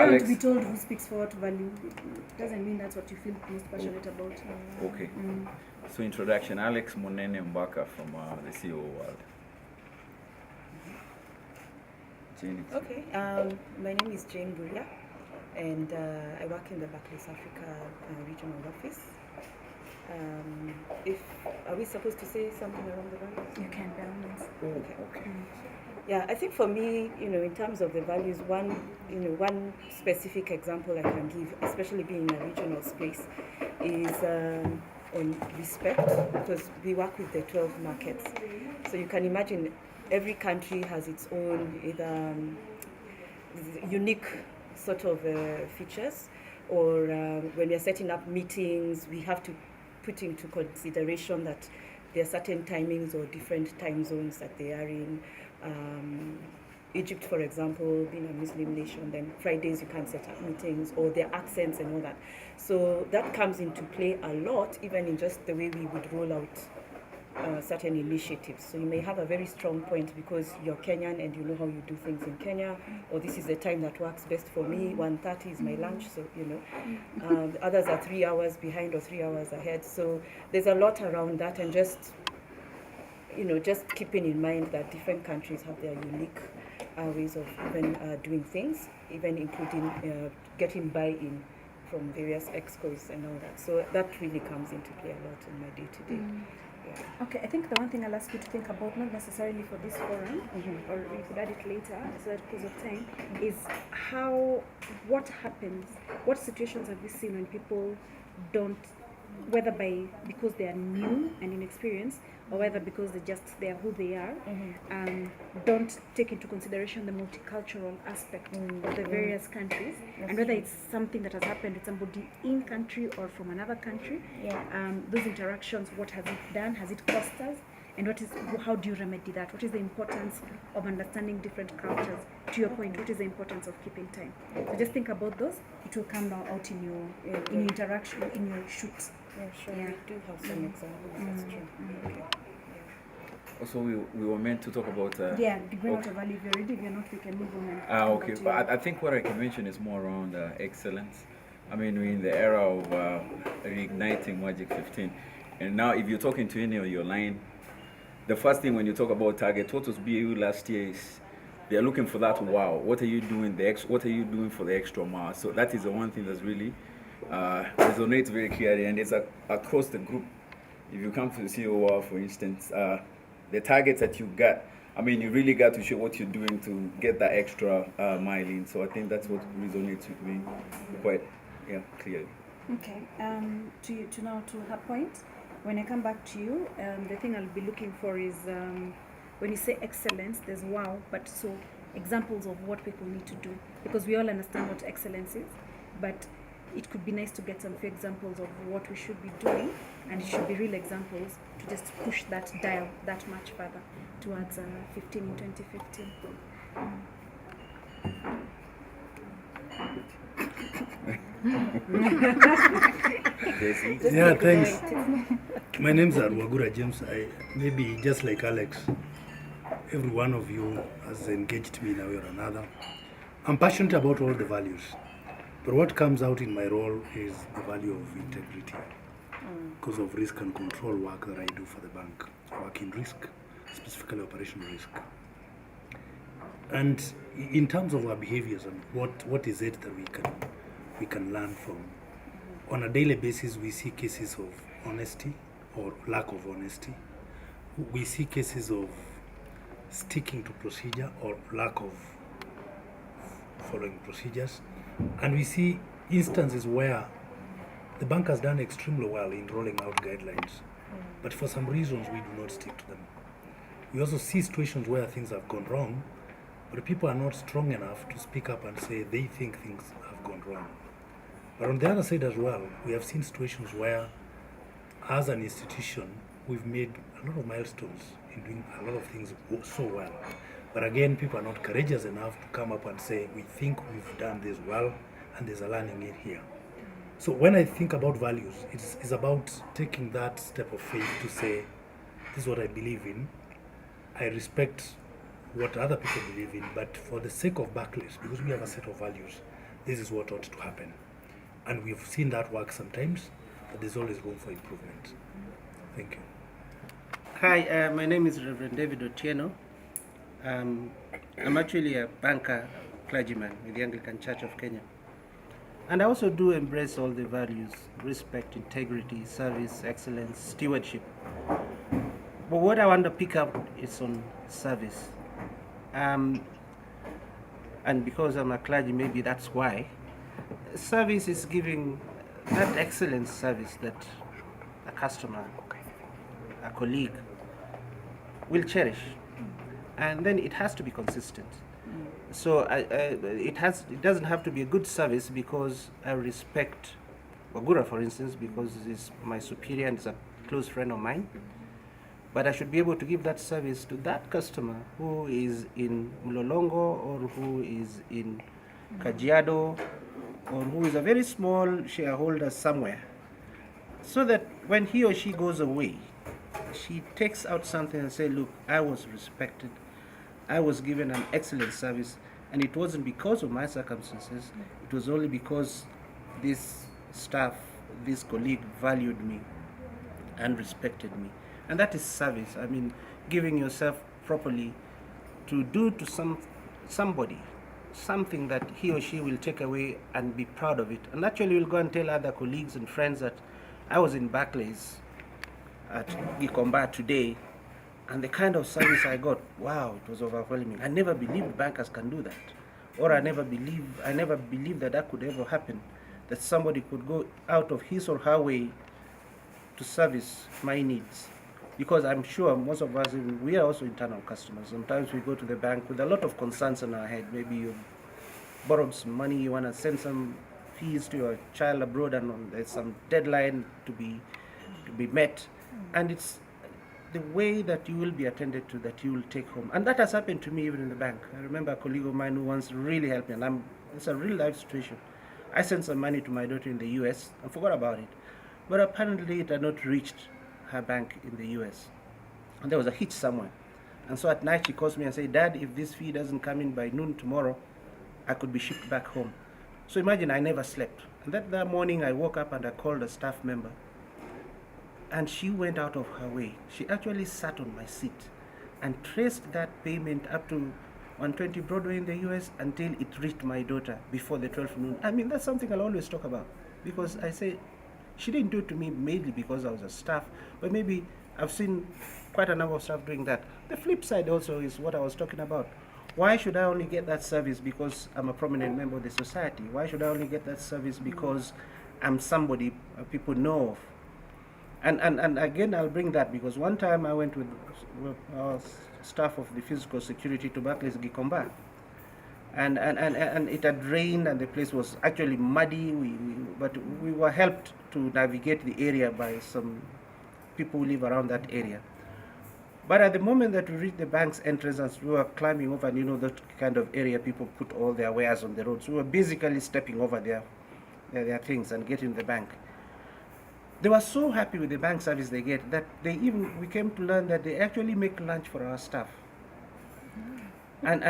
don't want to Alex? be told who speaks for what value. It doesn't mean that's what you feel most passionate about. Okay. So introduction, Alex Monene Mbaka from the CEO world. Jane. Okay, my name is Jane Buria, and I work in the Barclays Africa regional office. Are we supposed to say something along the lines? You can, by all means. Okay. Yeah, I think for me, in terms of the values, one specific example I can give, especially being in a regional space, is on respect, because we work with the 12 markets. So you can imagine every country has its own either unique sort of features, or when we are setting up meetings, we have to put into consideration that there are certain timings or different time zones that they are in. Egypt, for example, being a Muslim nation, then Fridays you can't set up meetings, or their accents and all that. So that comes into play a lot, even in just the way we would roll out certain initiatives. So you may have a very strong point because you're Kenyan and you know how you do things in Kenya, or this is the time that works best for me, 1:30 is my lunch, so the others are 3 hours behind or 3 hours ahead. So there's a lot around that, and just keeping in mind that different countries have their unique ways of even doing things, even including getting buy-in from various excos and all that. So that really comes into play a lot in my day-to-day. Yeah. Okay, I think the one thing I'll ask you to think about, not necessarily for this forum, or we could add it later, so that because of time, is what happens, what situations have we seen when people don't, whether because they are new and inexperienced, or whether because they are who they are, don't take into consideration the multicultural aspect of the various countries, and whether it's something that has happened with somebody in country or from another country. Those interactions, what has it done? Has it cost us? And how do you remedy that? What is the importance of understanding different cultures? To your point, what is the importance of keeping time? So just think about those. It will come out in your interaction, in your shoot. Yeah, sure. Yeah. We do have some examples. That's true. Okay. Also, we were meant to talk about... degree out of value. If you're ready, if you're not, we can move on. Okay, but I think what I can mention is more around excellence. I mean, we're in the era of reigniting Magic 15. And now, if you're talking to any of your line, the first thing when you talk about target, what was BAU last year is they're looking for that wow. What are you doing? What are you doing for the extra mile? So that is the one thing that's really resonates very clearly, and it's across the group. If you come to the CEO, for instance, the targets that you got, I mean, you really got to show what you're doing to get that extra mile in. So I think that's what resonates with me quite clearly. Okay. To her point, when I come back to you, the thing I'll be looking for is when you say excellence, there's wow, but so examples of what people need to do, because we all understand what excellence is, but it could be nice to get some few examples of what we should be doing, and it should be real examples to just push that dial that much further towards 15 in 2015. Yeah, thanks. My name is Arwagura James. Maybe just like Alex, every one of you has engaged me in a way or another. I'm passionate about all the values. But what comes out in my role is the value of integrity because of risk and control work that I do for the bank. I work in risk, specifically operational risk. And in terms of our behaviors and what is it that we can learn from, on a daily basis we see cases of honesty or lack of honesty. We see cases of sticking to procedure or lack of following procedures. And we see instances where the bank has done extremely well in rolling out guidelines, but for some reasons we do not stick to them. We also see situations where things have gone wrong, but people are not strong enough to speak up and say they think things have gone wrong. But on the other side as well, we have seen situations where, as an institution, we've made a lot of milestones in doing a lot of things so well. But again, people are not courageous enough to come up and say, we think we've done this well, and there's a learning in here. So when I think about values, it's about taking that step of faith to say, this is what I believe in. I respect what other people believe in, but for the sake of Barclays, because we have a set of values, this is what ought to happen. And we've seen that work sometimes, but there's always room for improvement. Thank you. Hi, my name is Reverend David Otieno. I'm actually a banker, clergyman with the Anglican Church of Kenya. And I also do embrace all the values: respect, integrity, service, excellence, stewardship. But what I want to pick up is on service. And because I'm a clergy, maybe that's why. Service is giving that excellent service that a customer, a colleague will cherish. And then it has to be consistent. So it doesn't have to be a good service because I respect Wagura, for instance, because he's my superior and is a close friend of mine. But I should be able to give that service to that customer who is in Mlolongo or who is in Kajiado or who is a very small shareholder somewhere. So that when he or she goes away, she takes out something and says, look, I was respected, I was given an excellent service, and it wasn't because of my circumstances, it was only because this staff, this colleague valued me and respected me. And that is service. I mean, giving yourself properly to do to somebody something that he or she will take away and be proud of it. And actually will go and tell other colleagues and friends that I was in Barclays at Gikomba today, and the kind of service I got, wow, it was overwhelming. I never believed bankers can do that. Or I never believed that could ever happen, that somebody could go out of his or her way to service my needs. Because I'm sure most of us, we are also internal customers. Sometimes we go to the bank with a lot of concerns in our head. Maybe you borrowed some money, you want to send some fees to your child abroad, and there's some deadline to be met. And it's the way that you will be attended to that you will take home. And that has happened to me even in the bank. I remember a colleague of mine who once really helped me, and it's a real life situation. I sent some money to my daughter in the US and forgot about it. But apparently it had not reached her bank in the US. And there was a hitch somewhere. And so at night she calls me and says, Dad, if this fee doesn't come in by noon tomorrow, I could be shipped back home. So imagine I never slept. And that morning I woke up and I called a staff member. And she went out of her way. She actually sat on my seat and traced that payment up to 120 Broadway in the US until it reached my daughter before the 12th noon. I mean, that's something I'll always talk about, because I say, she didn't do it to me mainly because I was a staff, but maybe I've seen quite a number of staff doing that. The flip side also is what I was talking about. Why should I only get that service because I'm a prominent member of the society? Why should I only get that service because I'm somebody people know of? And again, I'll bring that because one time I went with our staff of the physical security to Barclays Gikomba. And it had rained and the place was actually muddy, but we were helped to navigate the area by some people who live around that area. But at the moment that we reached the bank's entrance, as we were climbing over, and you know that kind of area people put all their wares on the road, so we were basically stepping over their things and getting to the bank. They were so happy with the bank service they get that we came to learn that they actually make lunch for our staff. And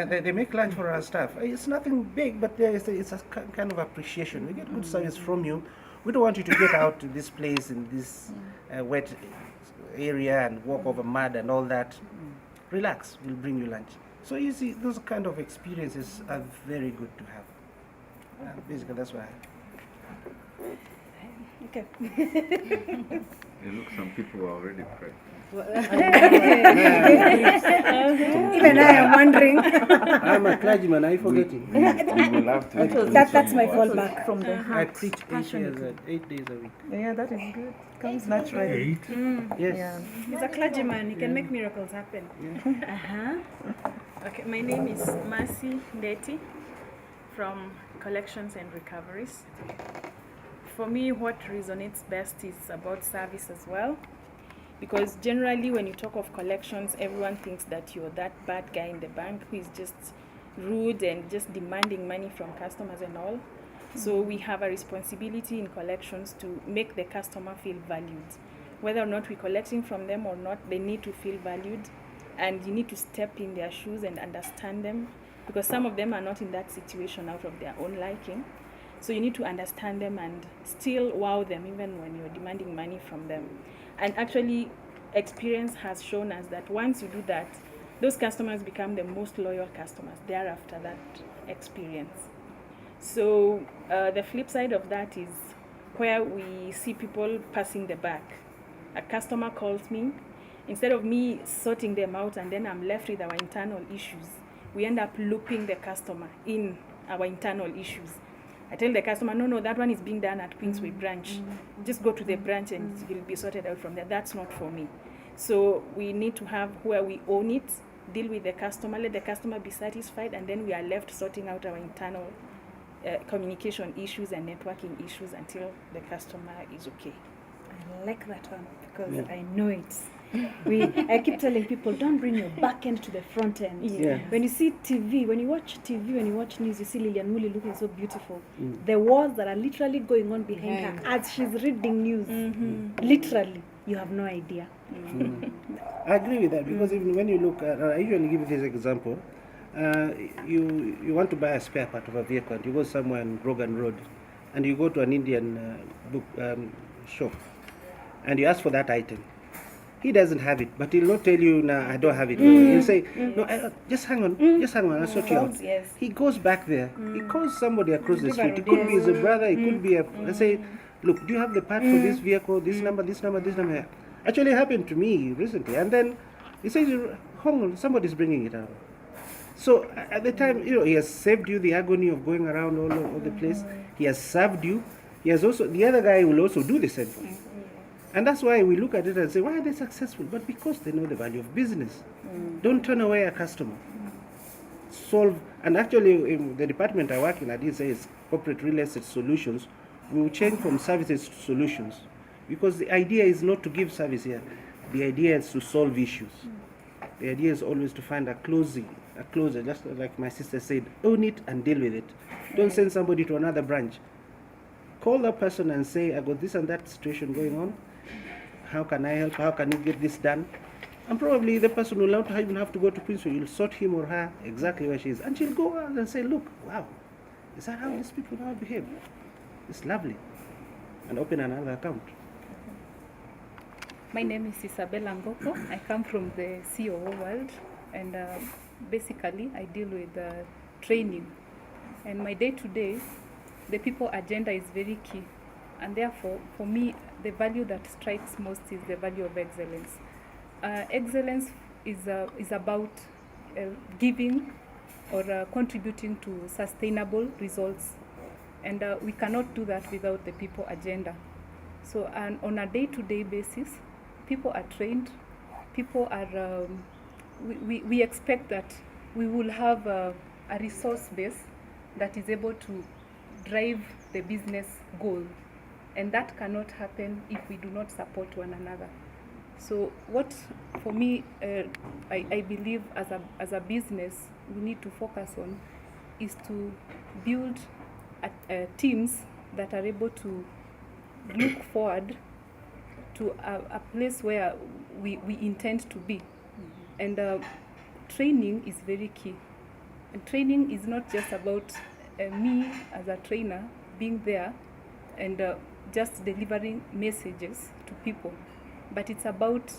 they make lunch for our staff. It's nothing big, but it's a kind of appreciation. We get good service from you. We don't want you to get out to this place in this wet area and walk over mud and all that. Relax, we'll bring you lunch. So you see, those kind of experiences are very good to have. Basically, that's why. Okay. Look, some people are already pregnant. Even I am wondering. I'm a clergyman, I forgetting. We will have to That's my fallback from the I heart. preach 8 days a week. Yeah, that is good. Comes naturally. 8. Yes. Yeah. He's a clergyman. He can make miracles happen. Okay, my name is Mercy Ndeti from Collections and Recoveries. For me, what resonates best is about service as well. Because generally when you talk of collections, everyone thinks that you're that bad guy in the bank who is just rude and just demanding money from customers and all. So we have a responsibility in collections to make the customer feel valued. Whether or not we're collecting from them or not, they need to feel valued, and you need to step in their shoes and understand them because some of them are not in that situation out of their own liking. So you need to understand them and still wow them even when you're demanding money from them. And actually, experience has shown us that once you do that, those customers become the most loyal customers thereafter that experience. So the flip side of that is where we see people passing the buck. A customer calls me, instead of me sorting them out and then I'm left with our internal issues, we end up looping the customer in our internal issues. I tell the customer, no, that one is being done at Queensway branch. Just go to the branch and it will be sorted out from there. That's not for me. So we need to have where we own it, deal with the customer, let the customer be satisfied, and then we are left sorting out our internal communication issues and networking issues until the customer is okay. I like that one because I know it. I keep telling people, don't bring your back end to the front end. Yeah. When you see TV, when you watch TV, when you watch news, you see Lilian Muli looking so beautiful. The wars that are literally going on behind her as she's reading news. Literally, you have no idea. I agree with that because even when you look at, I usually give this example. You want to buy a spare part of a vehicle and you go somewhere on Rogan Road and you go to an Indian book shop and you ask for that item. He doesn't have it, but he'll not tell you, "Nah, I don't have it." He'll say, "No, just hang on, I'll sort you out." Yes. He goes back there. He calls somebody across the street. It could be his brother. It could be let's say, "Look, do you have the part for this vehicle? This number, this number, this number." Actually, it happened to me recently, and then he says, "Hang on, somebody's bringing it out." So at the time, he has saved you the agony of going around all over the place. He has served you. He has also, the other guy will also do the same thing. And that's why we look at it and say, why are they successful? But because they know the value of business. Don't turn away a customer. Solve, and actually in the department I work in, I did say it's corporate real estate solutions. We will change from services to solutions. Because the idea is not to give service here. The idea is to solve issues. The idea is always to find a closer, just like my sister said, own it and deal with it. Don't send somebody to another branch. Call that person and say, I got this and that situation going on. How can I help? How can you get this done? And probably the person will not even have to go to Queensway. You'll sort him or her exactly where she is. And she'll go out and say, look, wow, is that how these people now behave? It's lovely. And open another account. My name is Isabella Ngoko. I come from the COO world, and basically I deal with training. And my day-to-day, the people agenda is very key. And therefore, for me, the value that strikes most is the value of excellence. Excellence is about giving or contributing to sustainable results. And we cannot do that without the people agenda. So on a day-to-day basis, people are trained, people are, we expect that we will have a resource base that is able to drive the business goal. And that cannot happen if we do not support one another. So what, for me, I believe as a business, we need to focus on is to build teams that are able to look forward to a place where we intend to be. And training is very key. And training is not just about me as a trainer being there and just delivering messages to people, but it's about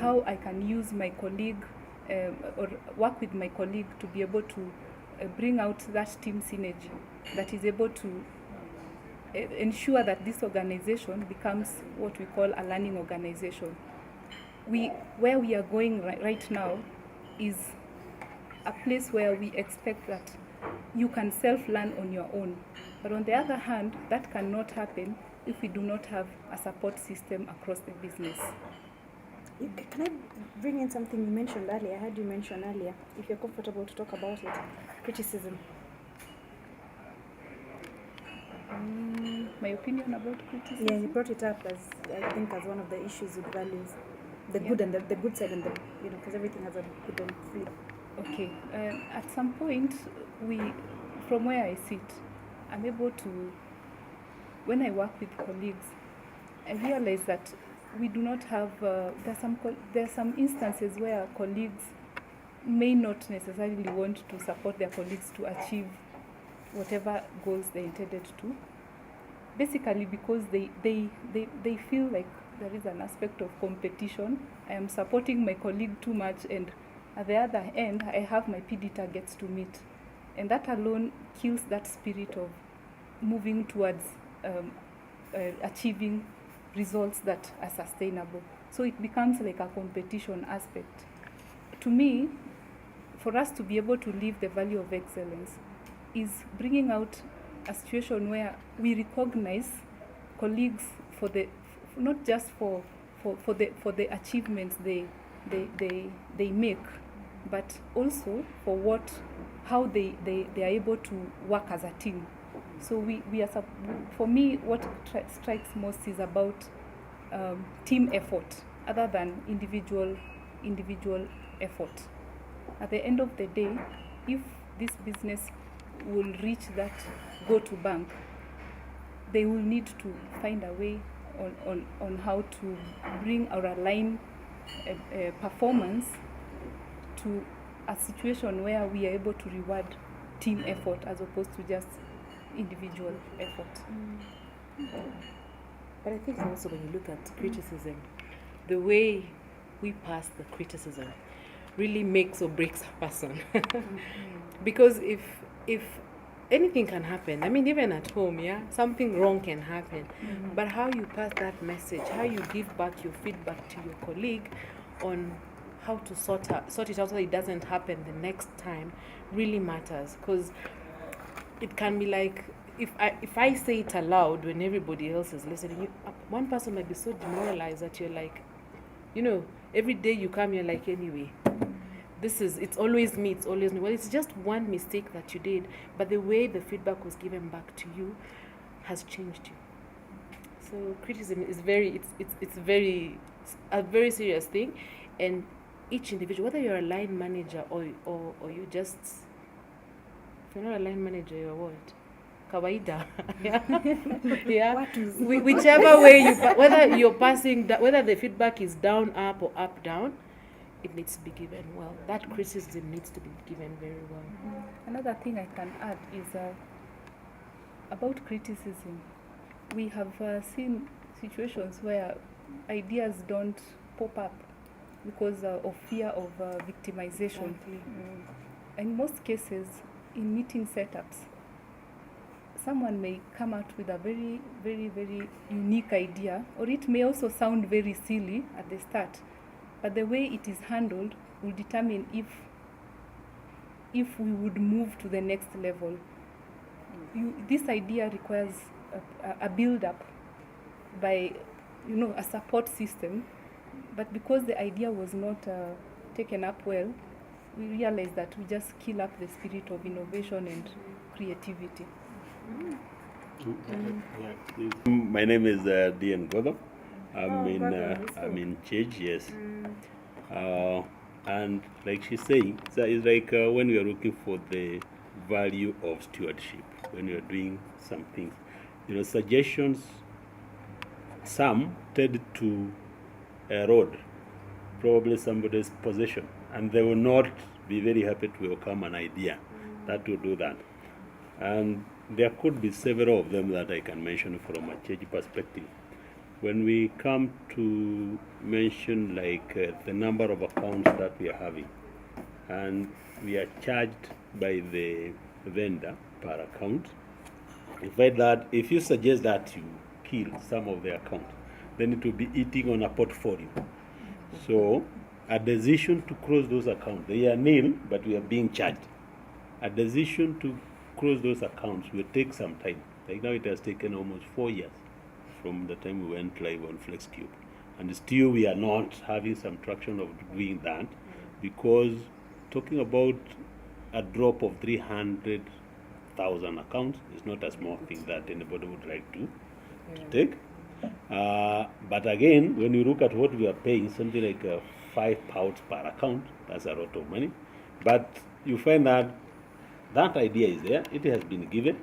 how I can use my colleague or work with my colleague to be able to bring out that team synergy that is able to ensure that this organization becomes what we call a learning organization. Where we are going right now is a place where we expect that you can self-learn on your own. But on the other hand, that cannot happen if we do not have a support system across the business. Can I bring in something you mentioned earlier? I heard you mention earlier, if you're comfortable to talk about it, criticism. My opinion about criticism? Yeah, you brought it up as, I think, as one of the issues with values. The good and the good side and the, because everything has a good and flip. Okay, at some point, from where I sit, I'm able to, when I work with colleagues, I realize that we do not have, there are some instances where colleagues may not necessarily want to support their colleagues to achieve whatever goals they intended to. Basically because they feel like there is an aspect of competition. I am supporting my colleague too much, and at the other end, I have my PD targets to meet. And that alone kills that spirit of moving towards achieving results that are sustainable. So it becomes like a competition aspect. To me, for us to be able to live the value of excellence is bringing out a situation where we recognize colleagues for the not just for the achievements they make, but also for how they are able to work as a team. So we are for me, what strikes most is about team effort other than individual effort. At the end of the day, if this business will reach that go-to bank, they will need to find a way on how to bring or align performance to a situation where we are able to reward team effort as opposed to just individual effort. But I think also when you look at criticism, the way we pass the criticism really makes or breaks a person. Because if anything can happen, I mean, even at home, yeah, something wrong can happen. But how you pass that message, how you give back your feedback to your colleague on how to sort it out so that it doesn't happen the next time really matters. Because it can be like, if I say it aloud when everybody else is listening, one person might be so demoralized that you're like, every day you come, you're like, anyway, it's always me. Well, it's just one mistake that you did, but the way the feedback was given back to you has changed you. So criticism is it's a very serious thing, and each individual, whether you're a line manager or you just, if you're not a line manager, you're what? Kawaida. Yeah. Whichever way whether you're passing, whether the feedback is down, up, or up, down, it needs to be given well. That criticism needs to be given very well. Another thing I can add is about criticism. We have seen situations where ideas don't pop up because of fear of victimization. In most cases, in meeting setups, someone may come out with a very, very, very unique idea, or it may also sound very silly at the start, but the way it is handled will determine if we would move to the next level. This idea requires a build-up by, a support system, but because the idea was not taken up well, we realized that we just kill up the spirit of innovation and creativity. My name is Dian Godam. I'm in Chage, yes. And like she's saying, so it's like when we are looking for the value of stewardship, when you're doing some things, suggestions, some tend to erode probably somebody's possession, and they will not be very happy to welcome an idea that will do that. And there could be several of them that I can mention from a Chage perspective. When we come to mention like the number of accounts that we are having, and we are charged by the vendor per account, if you suggest that you kill some of the accounts, then it will be eating on a portfolio. So a decision to close those accounts, they are nil, but we are being charged. A decision to close those accounts will take some time. Like now it has taken almost 4 years from the time we went live on FlexCube. And still we are not having some traction of doing that, because talking about a drop of 300,000 accounts is not a small thing that anybody would like to take. But again, when you look at what we are paying, something like £5 per account, that's a lot of money. But you find that that idea is there, it has been given.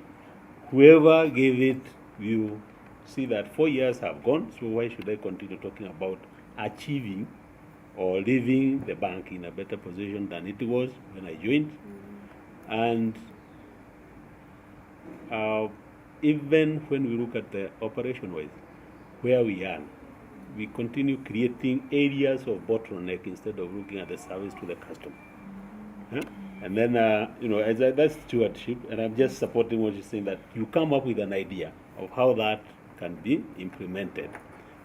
Whoever gave it, you see that 4 years have gone, so why should I continue talking about achieving or leaving the bank in a better position than it was when I joined. And even when we look at the operation-wise, where we are, we continue creating areas of bottleneck instead of looking at the service to the customer. Huh? And then, that's stewardship, and I'm just supporting what you're saying, that you come up with an idea of how that can be implemented,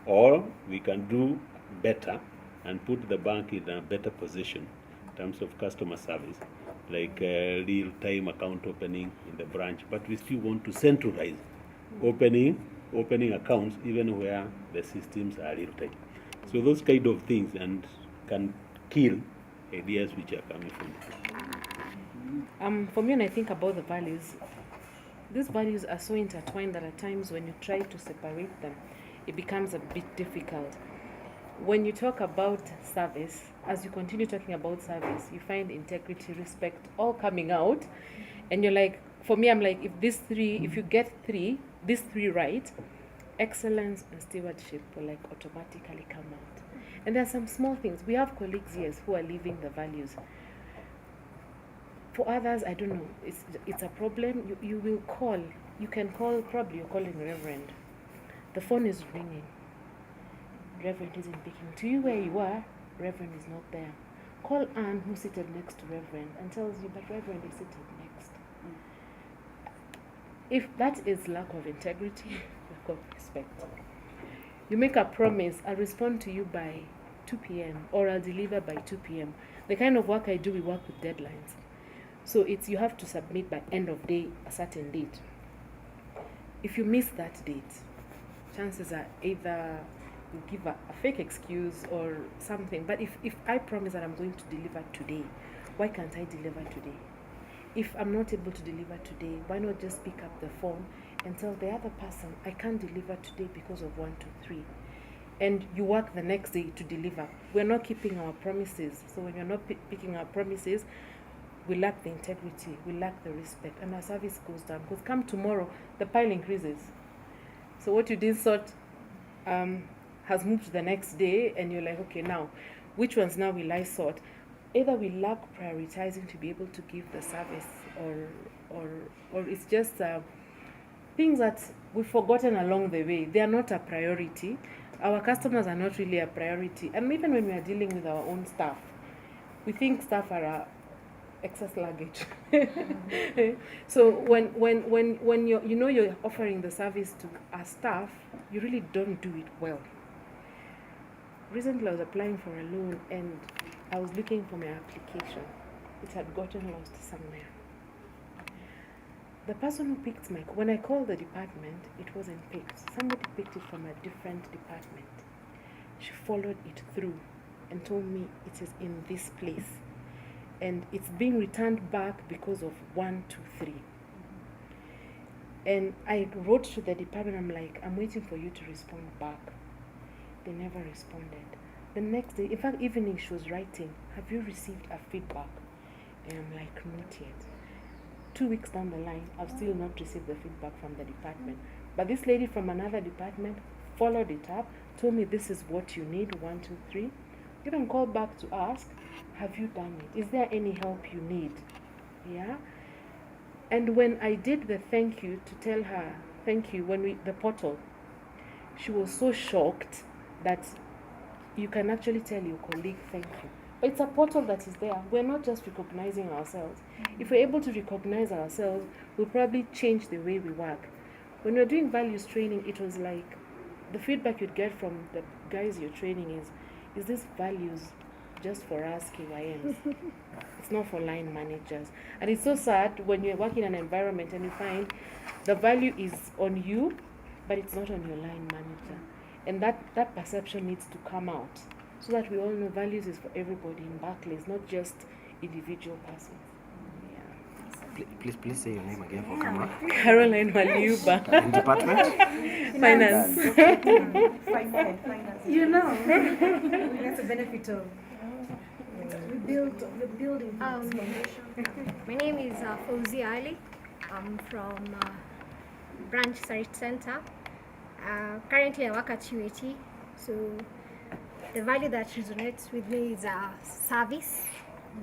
or we can do better and put the bank in a better position in terms of customer service, like real-time account opening in the branch, but we still want to centralize opening accounts even where the systems are real-time. So those kind of things and can kill ideas which are coming from For me, when I think about the values, these values are so intertwined that at times when you try to separate them, it becomes a bit difficult. When you talk about service, as you continue talking about service, you find integrity, respect, all coming out. And you're like, for me, I'm like, if you get these three right, excellence and stewardship will like automatically come out. And there are some small things. We have colleagues here who are living the values. For others, I don't know, it's a problem. You will call, you can call, probably you're calling Reverend. The phone is ringing. Reverend isn't picking. To you where you are, Reverend is not there. Call Anne, who's seated next to Reverend, and tells you, but Reverend is seated next. If that is lack of integrity, lack of respect. You make a promise, I'll respond to you by 2 p.m. or I'll deliver by 2 p.m. The kind of work I do, we work with deadlines. So you have to submit by end of day a certain date. If you miss that date, chances are either you give a fake excuse or something. But if I promise that I'm going to deliver today, why can't I deliver today? If I'm not able to deliver today, why not just pick up the phone and tell the other person, I can't deliver today because of 1, 2, 3. And you work the next day to deliver. We're not keeping our promises. So when you're not picking our promises, we lack the integrity, we lack the respect, and our service goes down. Because come tomorrow, the pile increases. So what you did sort has moved to the next day, and you're like, okay, now, which ones now will I sort? Either we lack prioritizing to be able to give the service, or it's just things that we've forgotten along the way. They are not a priority. Our customers are not really a priority. And even when we are dealing with our own staff, we think staff are excess luggage. So when you're offering the service to our staff, you really don't do it well. Recently I was applying for a loan and I was looking for my application. It had gotten lost somewhere. The person who picked when I called the department, it wasn't picked. Somebody picked it from a different department. She followed it through and told me it is in this place. And it's being returned back because of 1, 2, 3. And I wrote to the department, I'm like, I'm waiting for you to respond back. They never responded. The next day, in fact, evening she was writing, have you received a feedback? And I'm like, not yet. 2 weeks down the line, I've still not received the feedback from the department. But this lady from another department followed it up, told me this is what you need, 1, 2, 3. Even called back to ask, have you done it? Is there any help you need? Yeah. And when I did the thank you to tell her thank you, the portal, she was so shocked that you can actually tell your colleague thank you. But it's a portal that is there. We're not just recognizing ourselves. If we're able to recognize ourselves, we'll probably change the way we work. When we're doing values training, it was like the feedback you'd get from the guys you're training is this values just for us KYMs. It's not for line managers. And it's so sad when you're working in an environment and you find the value is on you, but it's not on your line manager. And that perception needs to come out so that we all know values is for everybody in Barclays, not just individual persons. Please say your name again for camera. Caroline Maliuba. And department? Finance. Finance. You know, that's the benefit of the building. My name is Fauzi Ali. I'm from Branch Site Center. Currently I work at UAT. So the value that resonates with me is service.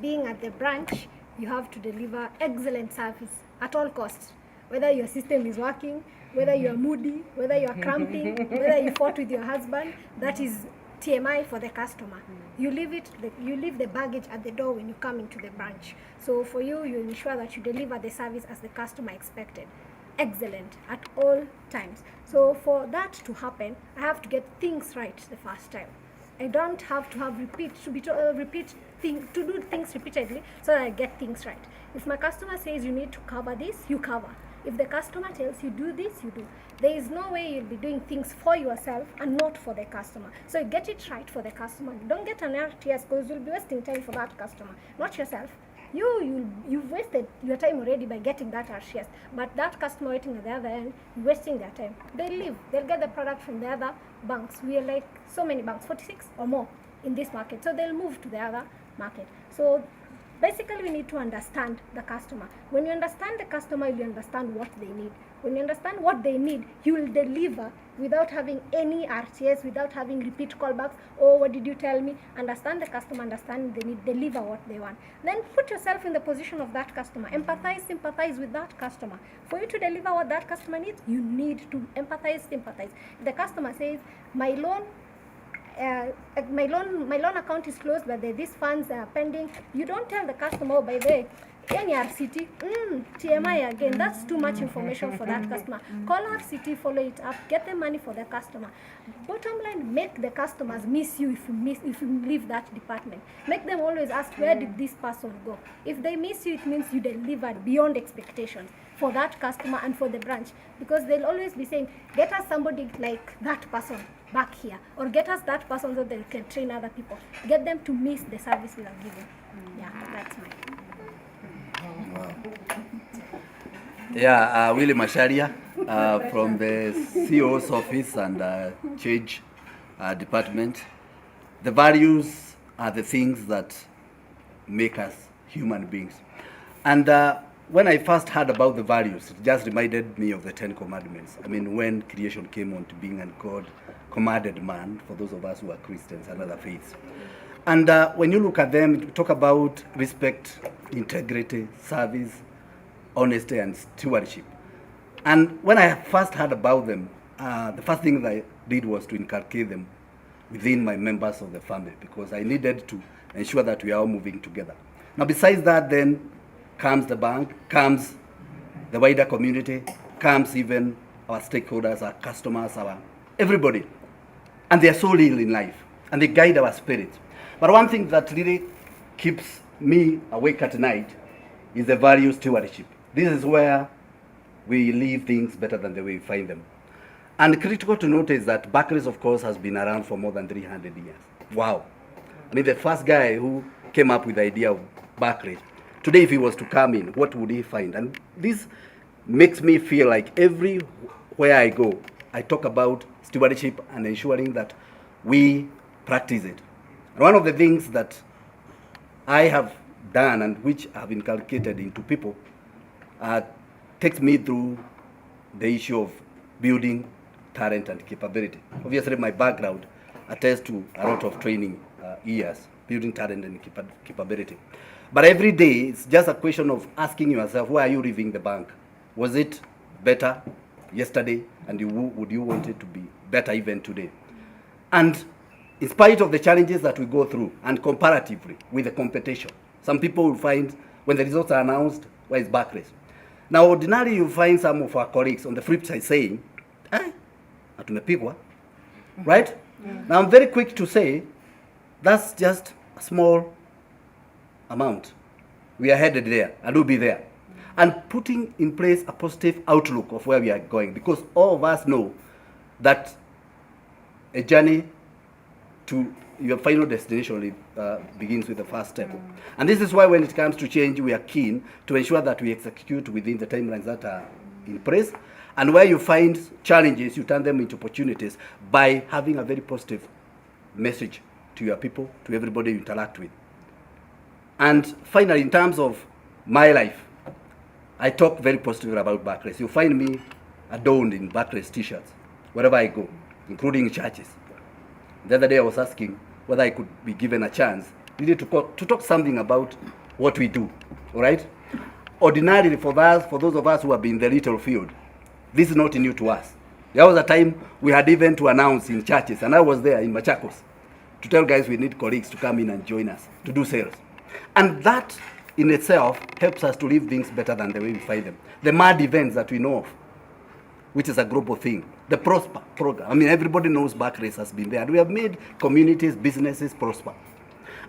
Being at the branch, you have to deliver excellent service at all costs. Whether your system is working, whether you are moody, whether you are cramping, whether you fought with your husband, that is TMI for the customer. You leave the baggage at the door when you come into the branch. So for you, you ensure that you deliver the service as the customer expected. Excellent at all times. So for that to happen, I have to get things right the first time. I don't have to have to do things repeatedly so that I get things right. If my customer says you need to cover this, you cover. If the customer tells you do this, you do. There is no way you'll be doing things for yourself and not for the customer. So you get it right for the customer. Don't get an RTS because you'll be wasting time for that customer, not yourself. You've wasted your time already by getting that RTS, but that customer waiting at the other end, you're wasting their time. They'll leave. They'll get the product from the other banks. We are like so many banks, 46 or more in this market. So they'll move to the other market. So basically, we need to understand the customer. When you understand the customer, you understand what they need. When you understand what they need, you will deliver without having any RTS, without having repeat callbacks. Oh, what did you tell me? Understand the customer, understand the need, deliver what they want. Then put yourself in the position of that customer. Empathize, sympathize with that customer. For you to deliver what that customer needs, you need to empathize, sympathize. If the customer says, my loan account is closed, but these funds are pending. You don't tell the customer, oh, by the way, NRCT, TMI again. That's too much information for that customer. Call RCT, follow it up, get the money for the customer. Bottom line, make the customers miss you if you leave that department. Make them always ask, where did this person go? If they miss you, it means you delivered beyond expectations for that customer and for the branch, because they'll always be saying, get us somebody like that person back here, or get us that person so they can train other people. Get them to miss the service we are giving. Yeah, that's mine. Yeah, Willie Masharia from the CEO's office and change department. The values are the things that make us human beings. And when I first heard about the values, it just reminded me of the 10 Commandments. I mean, when creation came on to being, and God commanded man, for those of us who are Christians and other faiths. And when you look at them, you talk about respect, integrity, service, honesty, and stewardship. And when I first heard about them, the first thing that I did was to inculcate them within my members of the family, because I needed to ensure that we are all moving together. Now, besides that, then comes the bank, comes the wider community, comes even our stakeholders, our customers, our everybody. And they are so little in life, and they guide our spirit. But one thing that really keeps me awake at night is the value stewardship. This is where we leave things better than the way we find them. And critical to note is that Barclays, of course, has been around for more than 300 years. Wow. I mean, the first guy who came up with the idea of Barclays, today if he was to come in, what would he find? And this makes me feel like everywhere I go, I talk about stewardship and ensuring that we practice it. And one of the things that I have done and which I have inculcated into people takes me through the issue of building talent and capability. Obviously, my background attests to a lot of training years, building talent and capability. But every day, it's just a question of asking yourself, why are you leaving the bank? Was it better yesterday, and would you want it to be better even today? And in spite of the challenges that we go through, and comparatively with the competition, some people will find when the results are announced, where is Barclays? Now, ordinarily, you find some of our colleagues on the flip side saying, tumepigwa, right? Now, I'm very quick to say, that's just a small amount. We are headed there, and we'll be there. And putting in place a positive outlook of where we are going, because all of us know that a journey to your final destination begins with the first step. And this is why when it comes to change, we are keen to ensure that we execute within the timelines that are in place. And where you find challenges, you turn them into opportunities by having a very positive message to your people, to everybody you interact with. And finally, in terms of my life, I talk very positively about Barclays. You find me adorned in Barclays t-shirts wherever I go, including churches. The other day I was asking whether I could be given a chance, really to talk something about what we do, all right? Ordinarily, for those of us who have been in the retail field, this is not new to us. There was a time we had even to announce in churches, and I was there in Machakos, to tell guys we need colleagues to come in and join us to do sales. And that in itself helps us to live things better than the way we find them. The MAD events that we know of, which is a global thing. The Prosper program. I mean, everybody knows Barclays has been there. And we have made communities, businesses prosper.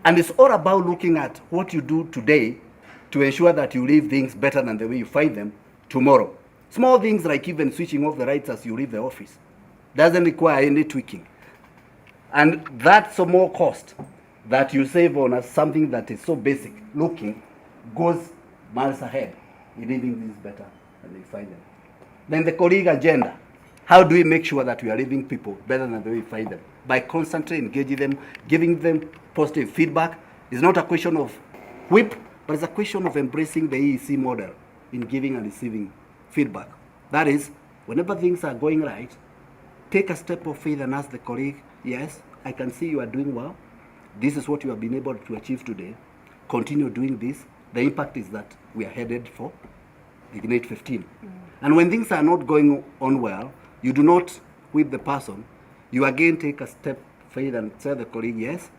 And it's all about looking at what you do today to ensure that you leave things better than the way you find them tomorrow. Small things like even switching off the lights as you leave the office doesn't require any tweaking. And that small cost that you save on as something that is so basic looking goes miles ahead in leaving things better than you find them. Then the colleague agenda. How do we make sure that we are leaving people better than the way we find them? By constantly engaging them, giving them positive feedback. It's not a question of whip, but it's a question of embracing the EEC model in giving and receiving feedback. That is, whenever things are going right, take a step of faith and ask the colleague, yes, I can see you are doing well. This is what you have been able to achieve today. Continue doing this. The impact is that we are headed for Ignite 15. And when things are not going on well, you do not whip the person. You again take a step further and tell the colleague, yes,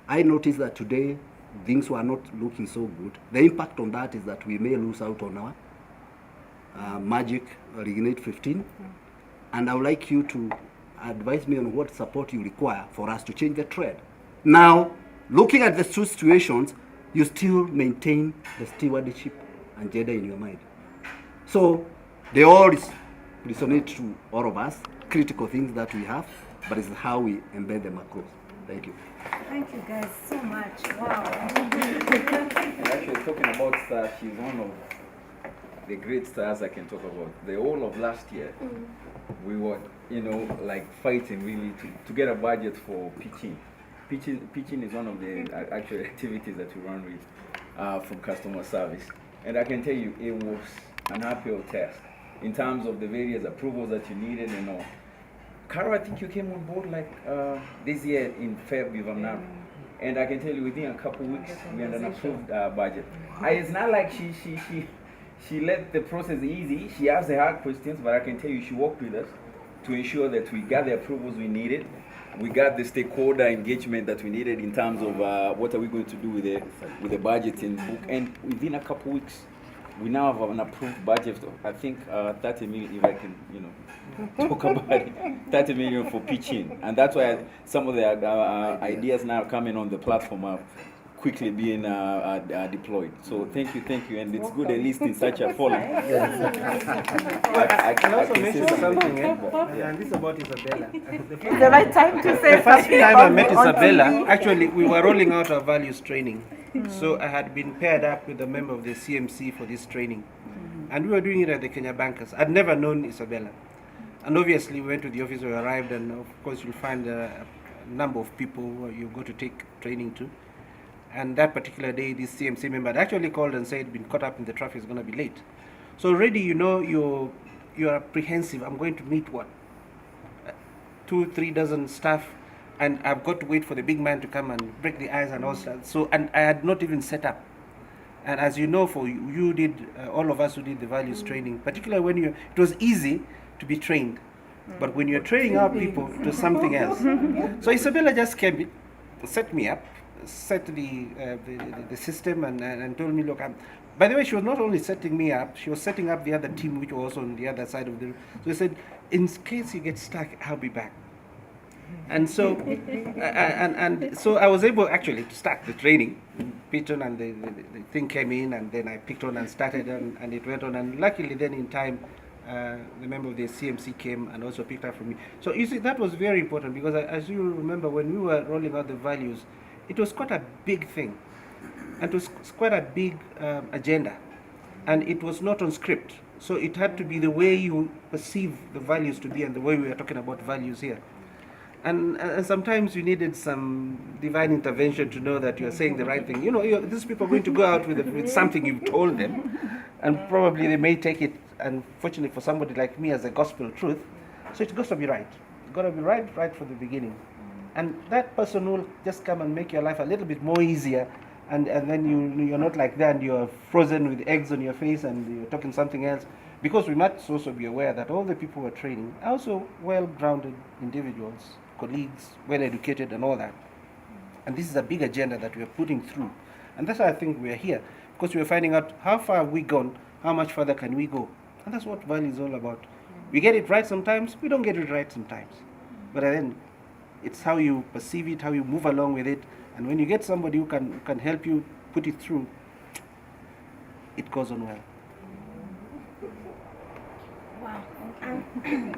I noticed that today things were not looking so good. The impact on that is that we may lose out on our Magic or Ignite 15. And I would like you to advise me on what support you require for us to change the trend. Now, looking at the two situations, you still maintain the stewardship agenda in your mind. So they all resonate to all of us, critical things that we have, but it's how we embed them across. Thank you. Thank you guys so much. Wow. And actually, talking about stars, she's one of the great stars I can talk about. The whole of last year, we were, like fighting really to get a budget for pitching. Pitching is one of the actual activities that we run with from customer service. And I can tell you, it was an uphill task in terms of the various approvals that you needed and all. Carol, I think you came on board like this year in February, if I'm not. And I can tell you within a couple of weeks, we had an approved budget. It's not like she let the process easy. She asked the hard questions, but I can tell you she worked with us to ensure that we got the approvals we needed. We got the stakeholder engagement that we needed in terms of what are we going to do with the budgeting book. And within a couple of weeks, we now have an approved budget of, I think, 30 million, if I can, talk about it, 30 million for pitching. And that's why some of the ideas now coming on the platform are quickly being deployed. So thank you, and it's good at least in such a forum. I can also mention something, and this is about Isabella. The right time to say the first time I met Isabella, actually, we were rolling out our values training. So I had been paired up with a member of the CMC for this training. And we were doing it at the Kenya Bankers. I'd never known Isabella. And obviously we went to the office, we arrived, and of course you'll find a number of people who you go to take training to. And that particular day, this CMC member had actually called and said, been caught up in the traffic, is going to be late. So already you're apprehensive. I'm going to meet 2-3 dozen staff, and I've got to wait for the big man to come and break the ice and all that. So, and I had not even set up. And as you know, for you did, all of us who did the values training, particularly when it was easy to be trained. But when you're training our people, it was something else. So Isabella just came in, set me up, set the system, and told me, look, by the way, she was not only setting me up, she was setting up the other team, which was on the other side of the room. So she said, in case you get stuck, I'll be back. And so, and so I was able actually to start the training. Piton and the thing came in, and then I picked on and started, and it went on. And luckily, then in time, the member of the CMC came and also picked up from me. So you see, that was very important because, as you remember, when we were rolling out the values, it was quite a big thing, and it was quite a big agenda, and it was not on script. So it had to be the way you perceive the values to be, and the way we are talking about values here. And sometimes you needed some divine intervention to know that you're saying the right thing. These people are going to go out with something you've told them, and probably they may take it, unfortunately for somebody like me, as a gospel truth. So it's got to be right. It's got to be right from the beginning. And that person will just come and make your life a little bit more easier, and then you're not like that and you're frozen with eggs on your face and you're talking something else. Because we must also be aware that all the people we're training are also well-grounded individuals, colleagues, well-educated and all that. And this is a big agenda that we're putting through. And that's why I think we're here, because we're finding out how far have we gone, how much further can we go. And that's what value is all about. We get it right sometimes, we don't get it right sometimes. But then it's how you perceive it, how you move along with it. And when you get somebody who can help you put it through, it goes on well. Wow.